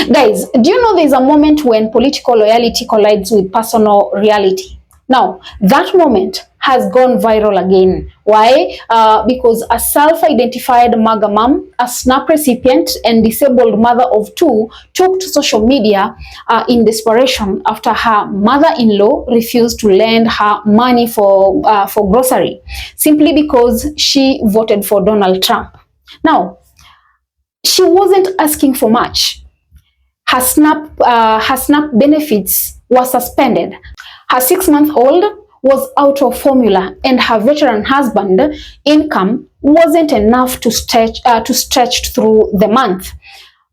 Guys, do you know there's a moment when political loyalty collides with personal reality? Now, that moment has gone viral again. Why? Because a self-identified MAGA mom, a SNAP recipient, and disabled mother of two took to social media in desperation after her mother-in-law refused to lend her money for grocery, simply because she voted for Donald Trump. Now, she wasn't asking for much. Her SNAP benefits were suspended. Her 6-month-old was out of formula, and her veteran husband income wasn't enough to stretch through the month.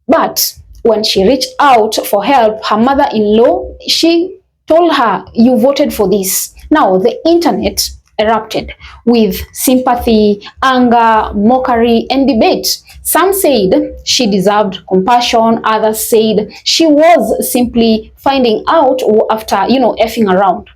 But when she reached out for help, her mother-in-law, she told her, "You voted for this." Now the internet erupted with sympathy, anger, mockery, and debate. Some said she deserved compassion. Others said she was simply finding out after, effing around.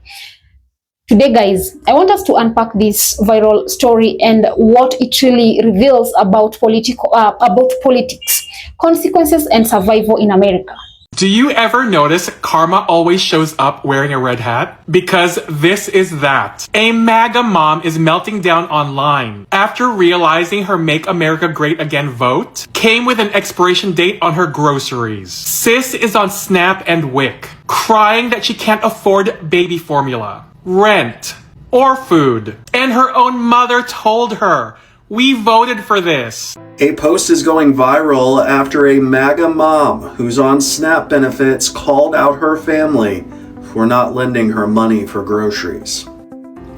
Today, guys, I want us to unpack this viral story and what it really reveals about politics, consequences, and survival in America. Do you ever notice karma always shows up wearing a red hat? Because this is that. A MAGA mom is melting down online after realizing her Make America Great Again vote came with an expiration date on her groceries. Sis is on SNAP and WIC, crying that she can't afford baby formula, rent, or food. And her own mother told her, "We voted for this." A post is going viral after a MAGA mom who's on SNAP benefits called out her family for not lending her money for groceries.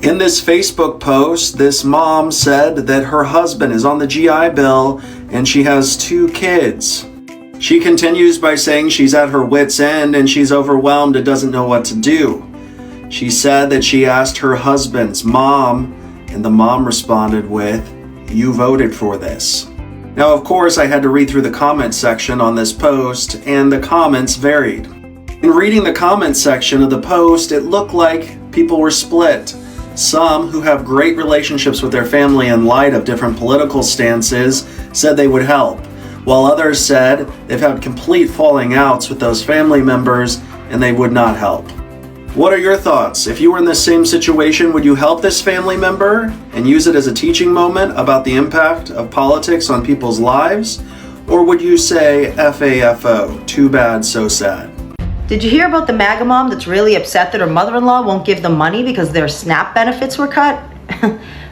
In this Facebook post, this mom said that her husband is on the GI Bill and she has 2 kids. She continues by saying she's at her wit's end and she's overwhelmed and doesn't know what to do. She said that she asked her husband's mom, and the mom responded with, "You voted for this." Now, of course, I had to read through the comment section on this post, and the comments varied. In reading the comment section of the post, it looked like people were split. Some who have great relationships with their family in light of different political stances said they would help, while others said they've had complete falling outs with those family members and they would not help. What are your thoughts? If you were in this same situation, would you help this family member and use it as a teaching moment about the impact of politics on people's lives? Or would you say, FAFO, too bad, so sad? Did you hear about the MAGA mom that's really upset that her mother-in-law won't give them money because their SNAP benefits were cut?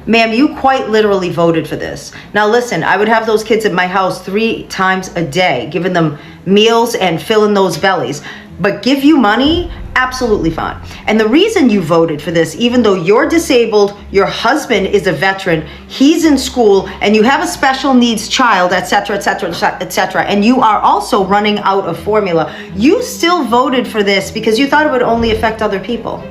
Ma'am, you quite literally voted for this. Now listen, I would have those kids at my house 3 times a day, giving them meals and filling those bellies. But give you money? Absolutely fine. And the reason you voted for this, even though you're disabled, your husband is a veteran, he's in school, and you have a special needs child, etc., etc., etc., and you are also running out of formula, you still voted for this because you thought it would only affect other people.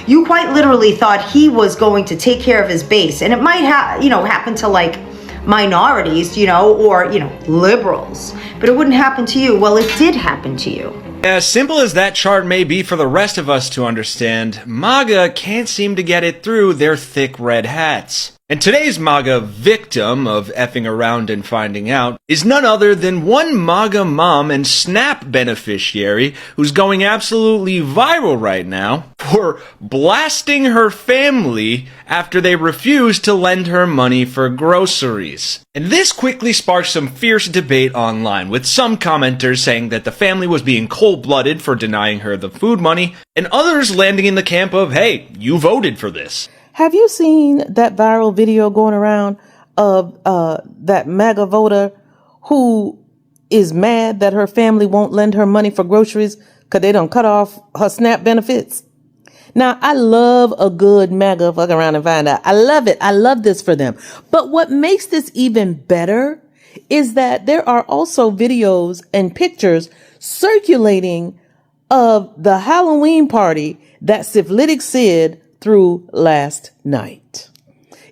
You quite literally thought he was going to take care of his base, and it might happen to like minorities, or liberals, but it wouldn't happen to you. Well, it did happen to you. As simple as that chart may be for the rest of us to understand, MAGA can't seem to get it through their thick red hats. And today's MAGA victim of effing around and finding out is none other than one MAGA mom and SNAP beneficiary who's going absolutely viral right now for blasting her family after they refused to lend her money for groceries. And this quickly sparked some fierce debate online, with some commenters saying that the family was being cold-blooded for denying her the food money, and others landing in the camp of, hey, you voted for this. Have you seen that viral video going around of that MAGA voter who is mad that her family won't lend her money for groceries because they done cut off her SNAP benefits? Now, I love a good MAGA fuck around and find out. I love it. I love this for them. But what makes this even better is that there are also videos and pictures circulating of the Halloween party that Syphilitic Sid through last night.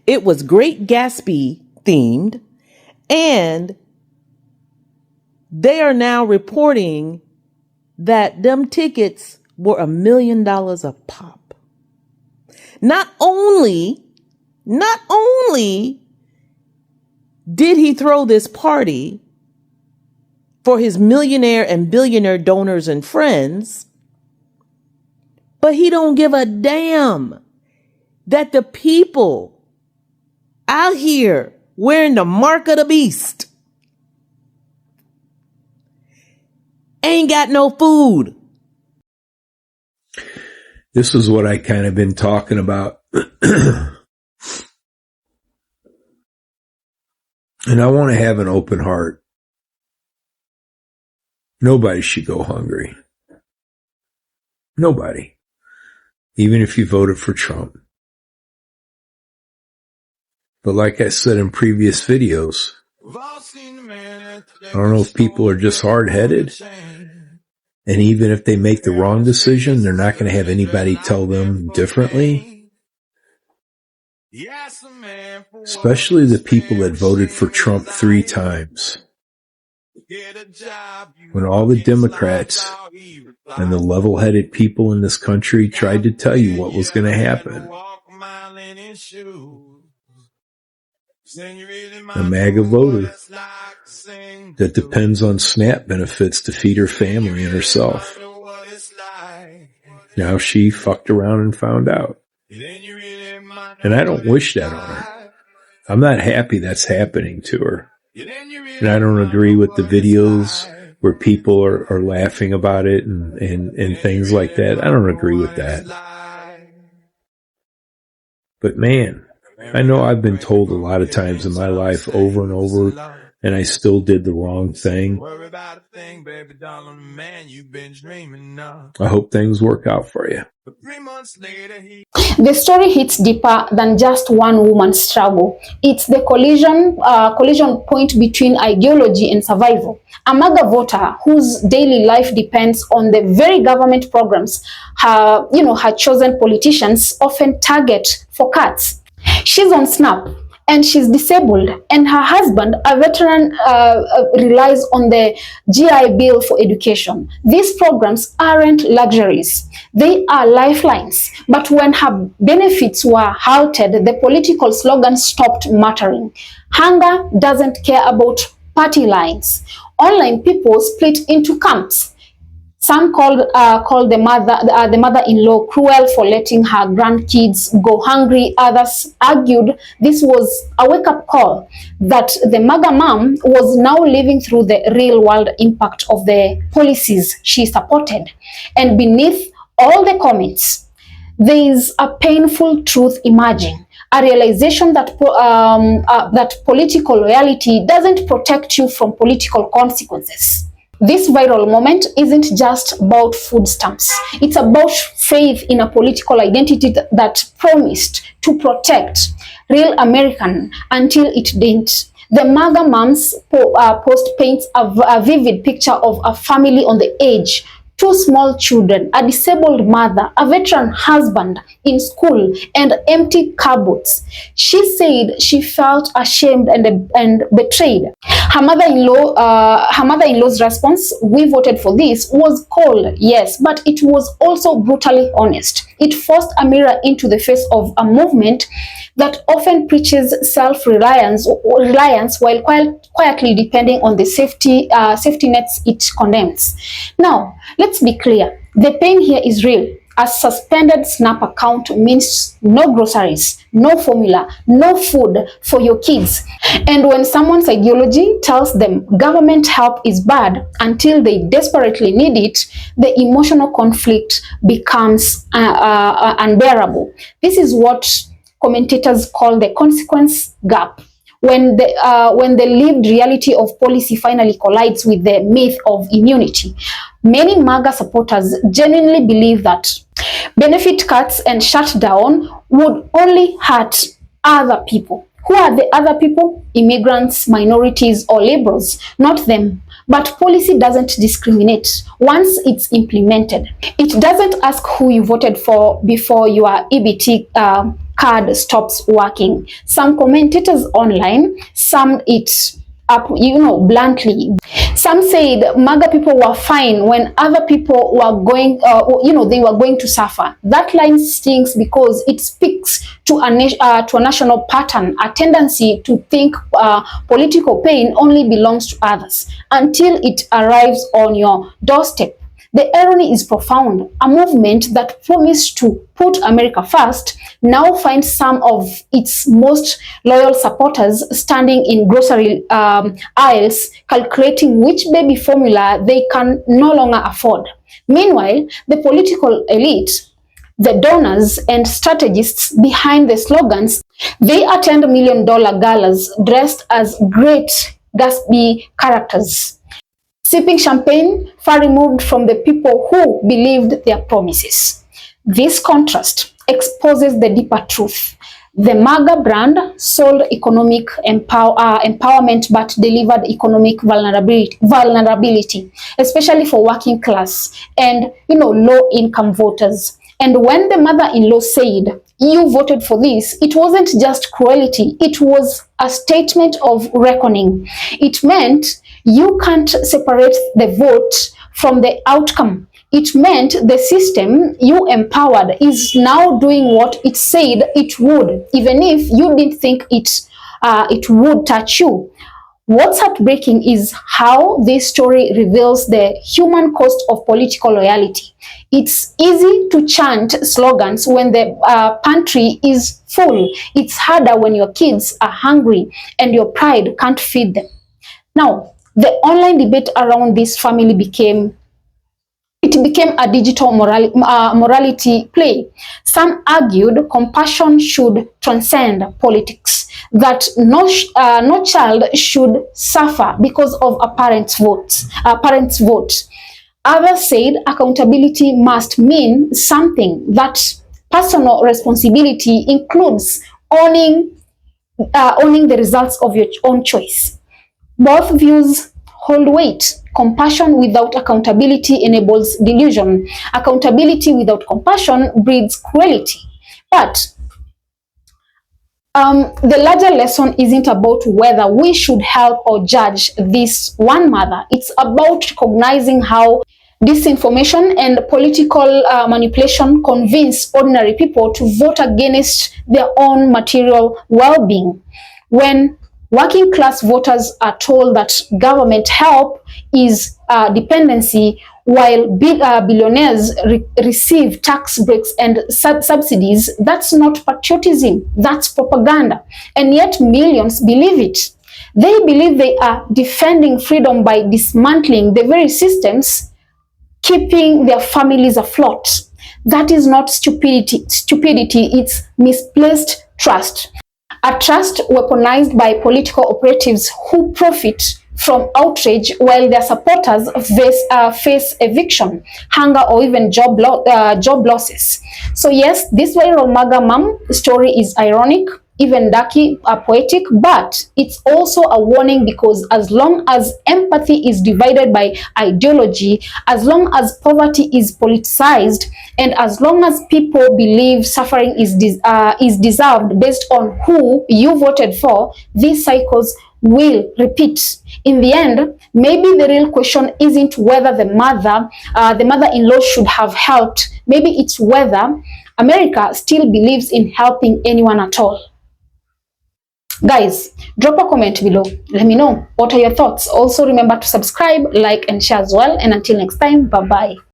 It was Great Gatsby themed, and they are now reporting that them tickets were $1 million a pop. Not only did he throw this party for his millionaire and billionaire donors and friends, but he don't give a damn that the people out here wearing the mark of the beast ain't got no food. This is what I kind of been talking about. And I want to have an open heart. Nobody should go hungry. Nobody. Even if you voted for Trump. But like I said in previous videos, I don't know if people are just hard-headed. And even if they make the wrong decision, they're not going to have anybody tell them differently. Especially the people that voted for Trump 3 times. When all the Democrats and the level-headed people in this country tried to tell you what was going to happen. A MAGA voter that depends on SNAP benefits to feed her family and herself. Now she fucked around and found out. And I don't wish that on her. I'm not happy that's happening to her. And I don't agree with the videos where people are laughing about it and things like that. I don't agree with that. But man, I know I've been told a lot of times in my life over and over, and I still did the wrong thing. I hope things work out for you. The story hits deeper than just one woman's struggle. It's the collision point between ideology and survival. A MAGA voter whose daily life depends on the very government programs her chosen politicians often target for cuts. She's on SNAP and she's disabled, and her husband, a veteran, relies on the GI Bill for education. These programs aren't luxuries. They are lifelines. But when her benefits were halted, the political slogan stopped mattering. Hunger doesn't care about party lines. Online people split into camps. Some called the mother-in-law cruel for letting her grandkids go hungry. Others argued this was a wake-up call, that the MAGA mom was now living through the real-world impact of the policies she supported. And beneath all the comments, there is a painful truth emerging. A realization that that political loyalty doesn't protect you from political consequences. This viral moment isn't just about food stamps. It's about faith in a political identity that promised to protect real American until it didn't. The MAGA mom's post paints a vivid picture of a family on the edge. 2 small children, a disabled mother, a veteran husband in school, and empty cupboards. She said she felt ashamed and betrayed. Her mother-in-law's response, "We voted for this," was cold, yes, but it was also brutally honest. It forced a mirror into the face of a movement that often preaches self-reliance while quietly depending on the safety nets it condemns. Now, let's be clear. The pain here is real. A suspended SNAP account means no groceries, no formula, no food for your kids. And when someone's ideology tells them government help is bad until they desperately need it, the emotional conflict becomes unbearable. This is what commentators call the consequence gap. When the lived reality of policy finally collides with the myth of immunity. Many MAGA supporters genuinely believe that benefit cuts and shutdown would only hurt other people. Who are the other people? Immigrants, minorities, or liberals? Not them. But policy doesn't discriminate once it's implemented. It doesn't ask who you voted for before your EBT card stops working. Some commentators online summed it up, bluntly. Some said MAGA people were fine when other people were going, they were going to suffer. That line stings because it speaks to a national pattern, a tendency to think political pain only belongs to others until it arrives on your doorstep. The irony is profound. A movement that promised to put America first now finds some of its most loyal supporters standing in grocery aisles calculating which baby formula they can no longer afford. Meanwhile, the political elite, the donors and strategists behind the slogans, they attend $1 million galas dressed as great Gatsby characters, sipping champagne, far removed from the people who believed their promises. This contrast exposes the deeper truth. The MAGA brand sold economic empowerment but delivered economic vulnerability, especially for working class and low-income voters. And when the mother-in-law said, "You voted for this," it wasn't just cruelty, it was a statement of reckoning. It meant you can't separate the vote from the outcome. It meant the system you empowered is now doing what it said it would, even if you didn't think it would touch you. What's heartbreaking is how this story reveals the human cost of political loyalty. It's easy to chant slogans when the pantry is full. It's harder when your kids are hungry and your pride can't feed them. Now, the online debate around this family became a digital morality play. Some argued compassion should transcend politics, that no child should suffer because of a parent's vote. Others said accountability must mean something, that personal responsibility includes owning the results of your own choice. Both views hold weight. Compassion without accountability enables delusion. Accountability without compassion breeds cruelty. But the larger lesson isn't about whether we should help or judge this one mother. It's about recognizing how disinformation and political manipulation convince ordinary people to vote against their own material well-being. When working class voters are told that government help is dependency, while billionaires receive tax breaks and subsidies, that's not patriotism, that's propaganda. And yet millions believe it. They believe they are defending freedom by dismantling the very systems keeping their families afloat. That is not stupidity, it's misplaced trust. A trust weaponized by political operatives who profit from outrage while their supporters face eviction, hunger, or even job losses. So yes, this viral MAGA mom story is ironic, even darky, poetic, but it's also a warning, because as long as empathy is divided by ideology, as long as poverty is politicized, and as long as people believe suffering is deserved based on who you voted for, these cycles will repeat. In the end, maybe the real question isn't whether the mother-in-law should have helped. Maybe it's whether America still believes in helping anyone at all. Guys, drop a comment below. Let me know what are your thoughts. Also remember to subscribe, like, and share as well. And until next time, bye-bye.